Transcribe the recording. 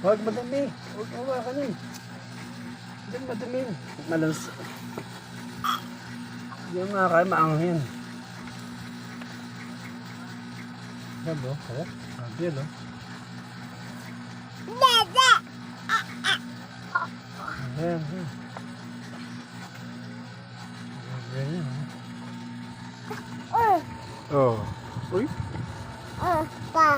Huwag madumi. Huwag hawakan eh. Diyan madumi. Malans. Diyan mga kaya maanghin. Gabo, oh. Sabi yun, oh. Ayan, ayan. Ganyan, oh. Oh. Uy. Pa.